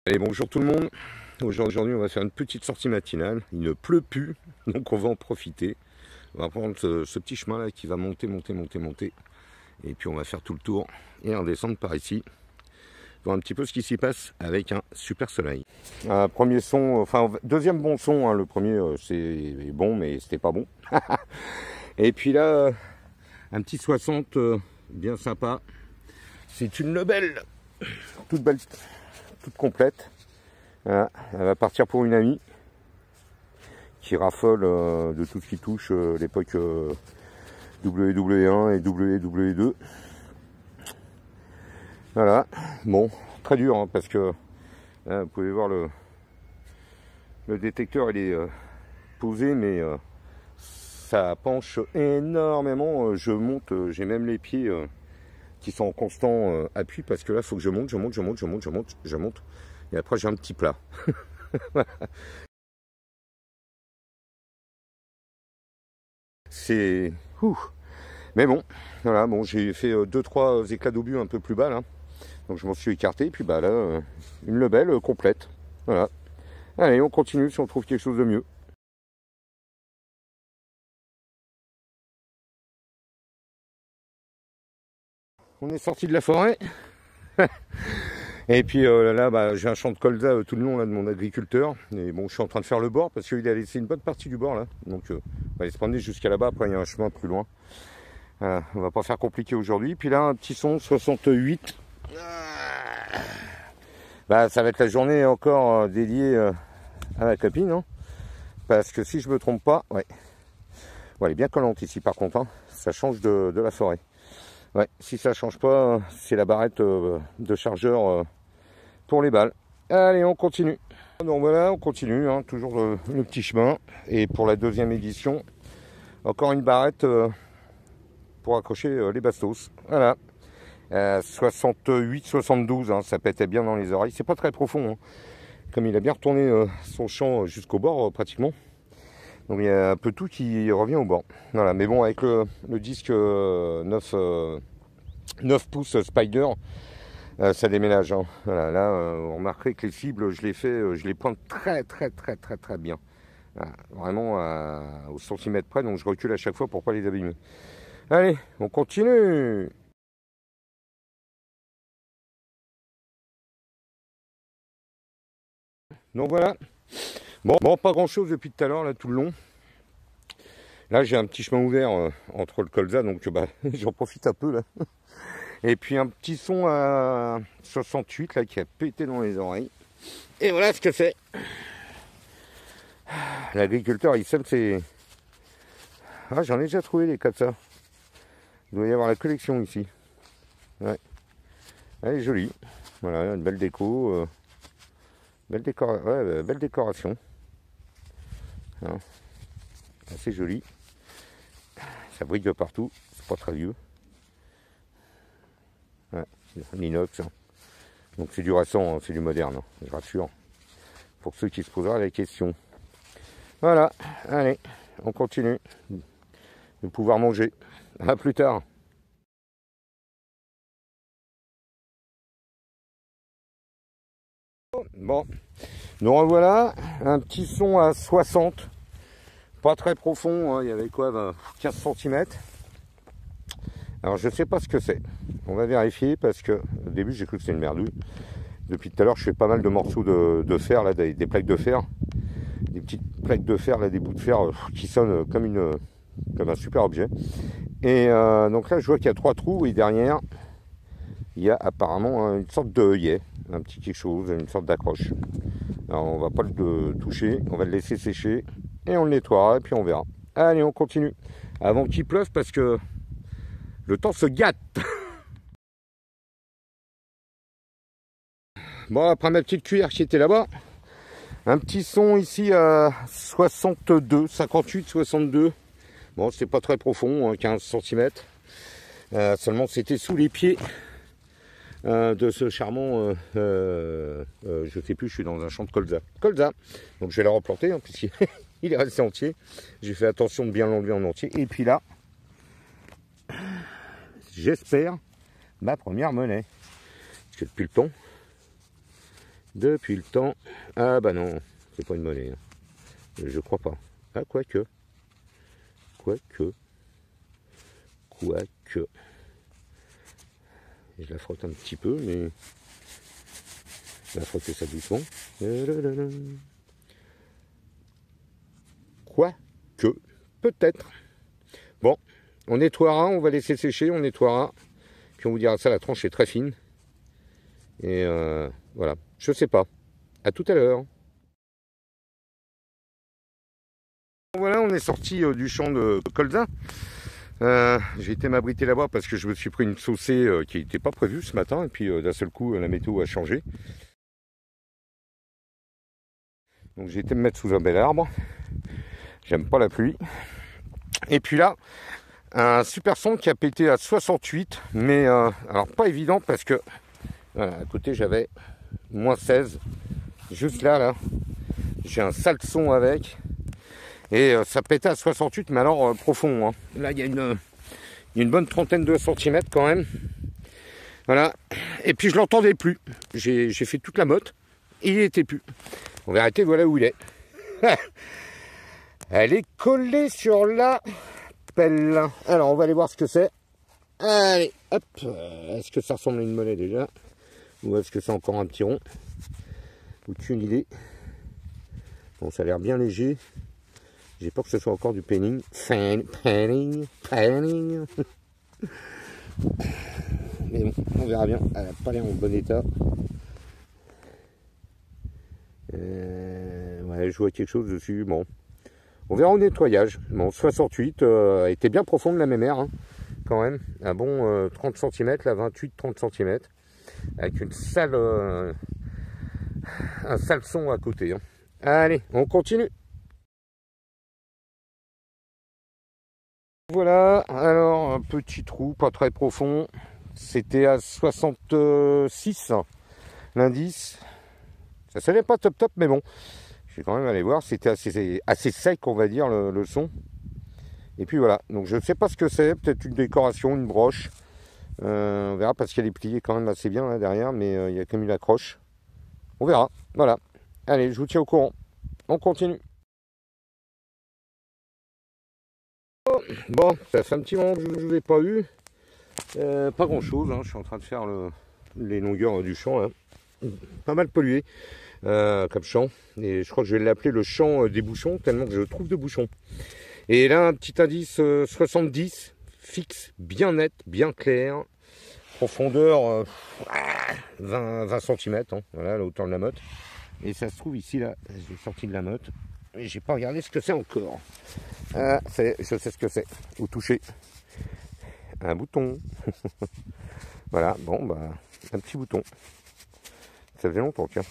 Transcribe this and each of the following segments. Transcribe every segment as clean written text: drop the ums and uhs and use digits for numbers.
Allez, bonjour tout le monde. Aujourd'hui, on va faire une petite sortie matinale. Il ne pleut plus, donc on va en profiter. On va prendre ce petit chemin là qui va monter. Et puis on va faire tout le tour et redescendre par ici. Voir un petit peu ce qui s'y passe avec un super soleil. Premier son, enfin deuxième bon son. Hein. Le premier c'est bon, mais c'était pas bon. Et puis là, un petit 60 bien sympa. C'est une Lebel, toute belle, toute complète. Voilà, elle va partir pour une amie qui raffole de tout ce qui touche l'époque WWE1 et WWE2. Voilà, bon, très dur hein, parce que là, vous pouvez voir le détecteur, il est posé, mais ça penche énormément. Je monte, j'ai même les pieds qui sont en constant appui parce que là, il faut que je monte. Et après, j'ai un petit plat. C'est... Mais bon, voilà, bon, j'ai fait 2-3 éclats d'obus un peu plus bas, là. Donc je m'en suis écarté, et puis bah là, une Lebel complète. Voilà. Allez, on continue si on trouve quelque chose de mieux. On est sorti de la forêt. Et puis là, bah, j'ai un champ de colza tout le long là, de mon agriculteur. Et bon, je suis en train de faire le bord parce qu'il a laissé une bonne partie du bord là. Donc on va aller se promener jusqu'à là-bas. Après, il y a un chemin plus loin. On va pas faire compliqué aujourd'hui. Puis là, un petit son 68. Bah, ça va être la journée encore dédiée à ma copine. Hein, parce que si je me trompe pas, ouais. Bon, elle est bien collante ici par contre. Hein, ça change de la forêt. Ouais, si ça change pas, c'est la barrette de chargeur pour les balles. Allez, on continue. Donc voilà, on continue, hein, toujours le petit chemin. Et pour la deuxième édition, encore une barrette pour accrocher les bastos. Voilà, 68-72, hein, ça pétait bien dans les oreilles. C'est pas très profond, hein, comme il a bien retourné son champ jusqu'au bord pratiquement. Donc il y a un peu tout qui revient au bord. Voilà, mais bon, avec le disque 9 pouces Spider, ça déménage. Hein. Voilà, là, on remarquerait que les cibles, je les pointe très bien. Voilà, vraiment au centimètre près, donc je recule à chaque fois pour pas les abîmer. Allez, on continue. Donc voilà. Bon, pas grand chose depuis tout à l'heure, là, tout le long. Là, j'ai un petit chemin ouvert entre le colza, donc bah, j'en profite un peu, là. Et puis un petit son à 68 là qui a pété dans les oreilles. Et voilà ce que c'est. L'agriculteur il sème ses... Ah, j'en ai déjà trouvé des comme ça. Il doit y avoir la collection ici. Ouais. Elle est jolie. Voilà, une belle déco. Belle décoration. Hein. Assez jolie. Ça brille de partout. C'est pas très vieux. Ouais, l'inox. Hein. Donc c'est du récent, hein, c'est du moderne, hein, je rassure. Pour ceux qui se posera la question. Voilà, allez, on continue de pouvoir manger. À plus tard. Bon, nous revoilà. Un petit son à 60. Pas très profond, hein, il y avait quoi, 15 cm. Alors je sais pas ce que c'est. On va vérifier parce que au début j'ai cru que c'était une merdouille. Depuis tout à l'heure je fais pas mal de morceaux de fer, là, des plaques de fer. Des petites plaques de fer, là, des bouts de fer qui sonnent comme un super objet. Et donc là je vois qu'il y a 3 trous et derrière il y a apparemment une sorte de œillet, un petit quelque chose, une sorte d'accroche. Alors on va pas le toucher, on va le laisser sécher et on le nettoiera et puis on verra. Allez, on continue. Avant qu'il pleuve parce que le temps se gâte. Bon, après ma petite cuillère qui était là-bas, un petit son ici à 62, 58, 62. Bon, c'est pas très profond, 15 cm. Seulement, c'était sous les pieds de ce charmant, je sais plus, je suis dans un champ de colza. Donc je vais la replanter, hein, puisqu'il il est resté entier. J'ai fait attention de bien l'enlever en entier. Et puis là, j'espère ma première monnaie. Parce que depuis le temps, Depuis le temps. Ah bah non, c'est pas une monnaie. Hein. Je crois pas. Ah, quoique. Quoique. Je la frotte un petit peu, mais je vais frotter ça doucement. Quoique. Peut-être. Bon, on nettoiera, on va laisser sécher, on nettoiera. Puis on vous dira ça, la tranche est très fine. Et voilà, je sais pas. À tout à l'heure. Voilà, on est sorti du champ de colza. J'ai été m'abriter là-bas parce que je me suis pris une saucée qui n'était pas prévue ce matin. Et puis d'un seul coup, la météo a changé. Donc j'ai été me mettre sous un bel arbre. J'aime pas la pluie. Et puis là, un super son qui a pété à 68. Mais alors pas évident parce que voilà, à côté j'avais moins 16. Juste là, j'ai un sale son avec. Et ça pétait à 68, mais alors profond. Hein. Là, il y a une bonne trentaine de centimètres quand même. Voilà. Et puis, je l'entendais plus. J'ai fait toute la motte. Il n'y était plus. En vérité, voilà où il est. Elle est collée sur la pelle. Alors, on va aller voir ce que c'est. Allez, hop. Est-ce que ça ressemble à une monnaie déjà? Ou est-ce que c'est encore un petit rond? Aucune idée. Bon, ça a l'air bien léger. J'ai peur que ce soit encore du penning. Penning. Mais bon, on verra bien. Elle n'a pas l'air en bon état. Ouais, je vois quelque chose dessus. Bon, on verra au nettoyage. Bon, 68, était bien profonde la mémère, hein, quand même. Un bon 30 cm, là, 28-30 cm. Avec un sale son à côté. Hein. Allez, on continue. Voilà, alors un petit trou, pas très profond. C'était à 66 l'indice. Ça sonnait pas top, mais bon. Je vais quand même aller voir. C'était assez sec, on va dire, le son. Et puis voilà. Donc je ne sais pas ce que c'est. Peut-être une décoration, une broche. On verra parce qu'elle est pliée quand même assez bien là derrière, mais il y a quand même une accroche. On verra. Voilà. Allez, je vous tiens au courant. On continue. Bon, ça fait un petit moment que je ne vous ai pas eu. Pas grand chose, hein. Je suis en train de faire les longueurs du champ. Hein. Pas mal pollué comme champ. Et je crois que je vais l'appeler le champ des bouchons, tellement que je trouve de bouchons. Et là, un petit indice 70, fixe, bien net, bien clair. Profondeur 20 cm, hein. Voilà, la hauteur de la motte. Et ça se trouve ici, là, j'ai sorti de la motte. Et j'ai pas regardé ce que c'est encore. Je sais ce que c'est. Au toucher. Un bouton. Voilà, bon, bah, un petit bouton. Ça faisait longtemps, tiens.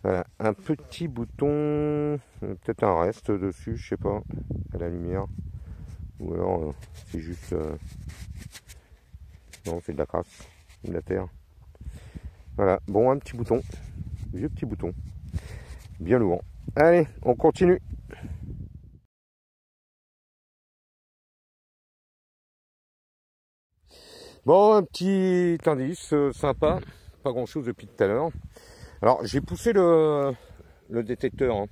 Voilà, un petit bouton. Peut-être un reste dessus, je sais pas. À la lumière. Ou alors, c'est juste. Non, c'est de la crasse. De la terre. Voilà, bon, un petit bouton. Vieux petit bouton. Bien lourd. Allez, on continue. Bon, un petit indice sympa. Pas grand chose depuis tout à l'heure. Alors, j'ai poussé le détecteur. Hein.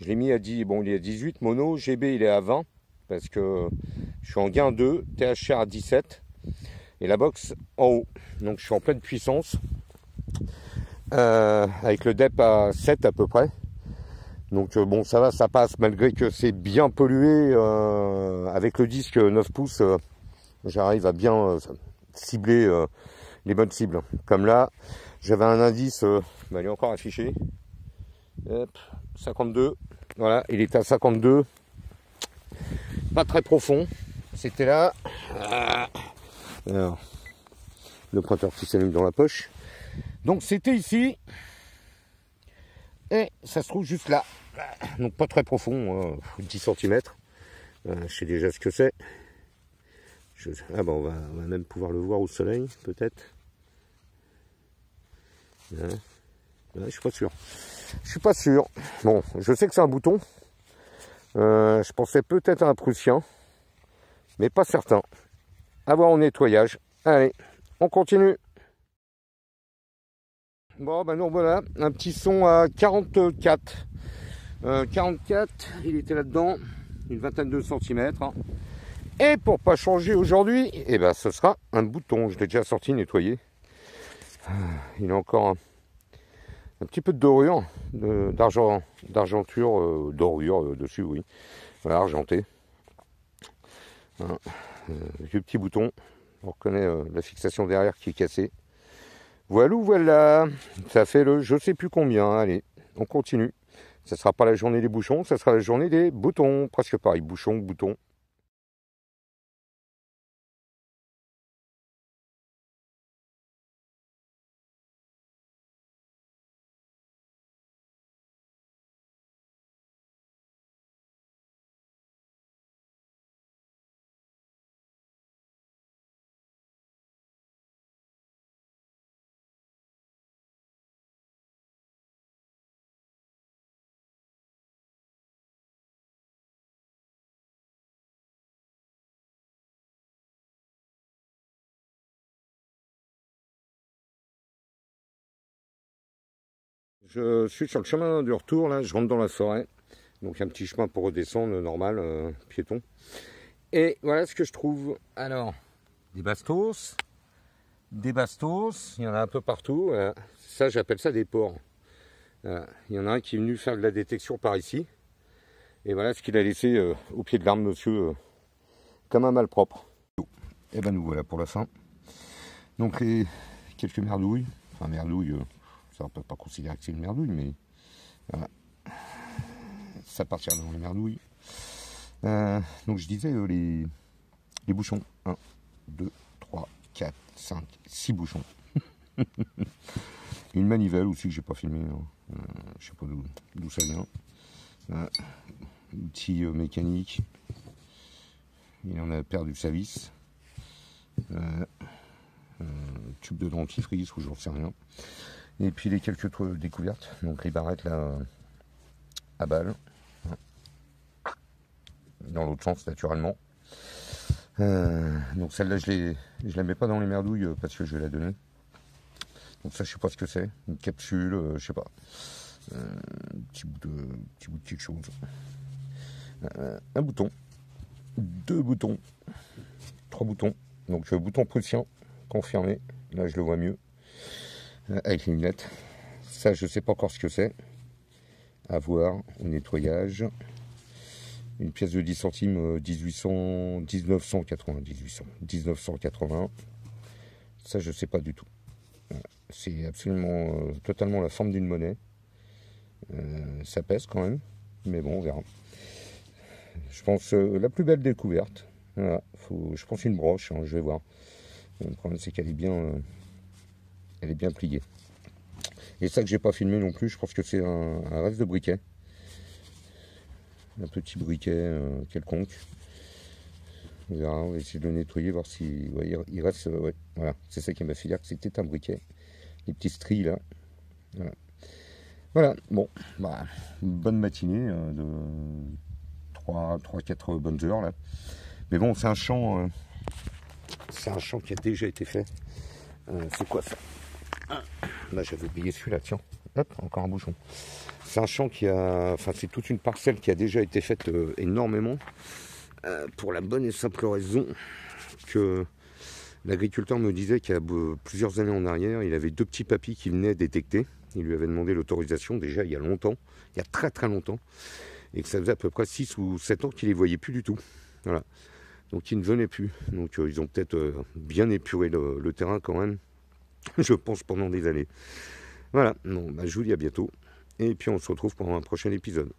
Je l'ai mis à 10. Bon, il est à 18 mono. GB, il est à 20. Parce que je suis en gain 2. THR à 17. Et la box en haut. Donc, je suis en pleine puissance. Avec le DEP à 7 à peu près. Donc bon, ça va, ça passe, malgré que c'est bien pollué. Avec le disque 9 pouces, j'arrive à bien cibler les bonnes cibles. Comme là, j'avais un indice, il est encore affiché. Hop, 52. Voilà, il est à 52. Pas très profond. C'était là. Alors, le pointeur qui s'allume dans la poche. Donc c'était ici. Et ça se trouve juste là. Donc pas très profond, 10 cm. Je sais déjà ce que c'est. Ah bon, on va même pouvoir le voir au soleil, peut-être. Ouais, je suis pas sûr. Je suis pas sûr. Bon, je sais que c'est un bouton. Je pensais peut-être à un prussien. Mais pas certain. À voir au nettoyage. Allez, on continue. Bon, ben non, voilà, un petit son à 44. 44, il était là-dedans, une vingtaine de centimètres. Hein. Et pour pas changer aujourd'hui, eh ben, ce sera un bouton. Je l'ai déjà sorti, nettoyé. Il a encore un petit peu de dorure, d'argenture, dorure dessus, oui. Voilà, argenté. Hein. Le petit bouton. On reconnaît la fixation derrière qui est cassée. Voilà, voilà. Ça fait le je sais plus combien. Allez, on continue. Ça sera pas la journée des bouchons, ça sera la journée des boutons. Presque pareil, bouchon, bouton. Je suis sur le chemin du retour, là, je rentre dans la forêt. Donc un petit chemin pour redescendre, normal, piéton. Et voilà ce que je trouve. Alors, des bastos, il y en a un peu partout. Voilà. Ça, j'appelle ça des porcs. Voilà. Il y en a un qui est venu faire de la détection par ici. Et voilà ce qu'il a laissé au pied de l'arbre, monsieur, comme un malpropre. Et ben nous voilà pour la fin. Donc les quelques merdouilles, enfin merdouilles, ça on peut pas considérer que c'est une merdouille, mais voilà. Ça partira dans les merdouilles. Donc je disais les bouchons. 1, 2, 3, 4, 5, 6 bouchons. Une manivelle aussi que j'ai pas filmé. Je sais pas d'où ça vient. Outil mécanique. Il en a perdu sa vis. Tube de dentifrice ou j'en sais rien. Et puis les quelques découvertes. Donc les barrettes là à balles. Dans l'autre sens naturellement. Donc celle-là je la mets pas dans les merdouilles parce que je vais la donner. Donc ça je sais pas ce que c'est. Une capsule, je sais pas. Petit bout de quelque chose. Un bouton. 2 boutons. 3 boutons. Donc bouton prussien confirmé. Là je le vois mieux. Avec les lunettes. Ça je sais pas encore ce que c'est. À voir au nettoyage. Une pièce de 10 centimes 1980. Ça je sais pas du tout. C'est absolument totalement la forme d'une monnaie. Ça pèse quand même. Mais bon on verra. Je pense la plus belle découverte. Voilà, je pense une broche, hein, je vais voir. Le problème c'est qu'elle est bien pliée. Et ça que j'ai pas filmé non plus, je pense que c'est un reste de briquet. Un petit briquet quelconque. On verra, on va essayer de le nettoyer, voir si ouais, il reste. Ouais, voilà, c'est ça qui m'a fait dire que c'était un briquet. Les petits stries là. Voilà, bon, bah, bonne matinée de 3-4 bonnes heures là. Mais bon, c'est un champ qui a déjà été fait. C'est quoi ça? Là, j'avais oublié celui-là, tiens. Hop, encore un bouchon. C'est un champ c'est toute une parcelle qui a déjà été faite énormément. Pour la bonne et simple raison que l'agriculteur me disait qu'il y a plusieurs années en arrière, il avait 2 petits papis qui venaient détecter. Il lui avait demandé l'autorisation déjà il y a longtemps, il y a très très longtemps. Et que ça faisait à peu près 6 ou 7 ans qu'il les voyait plus du tout. Voilà. Donc ils ne venaient plus. Donc ils ont peut-être bien épuré le terrain quand même. Je pense pendant des années. Voilà. Bon, bah, je vous dis à bientôt. Et puis on se retrouve pour un prochain épisode.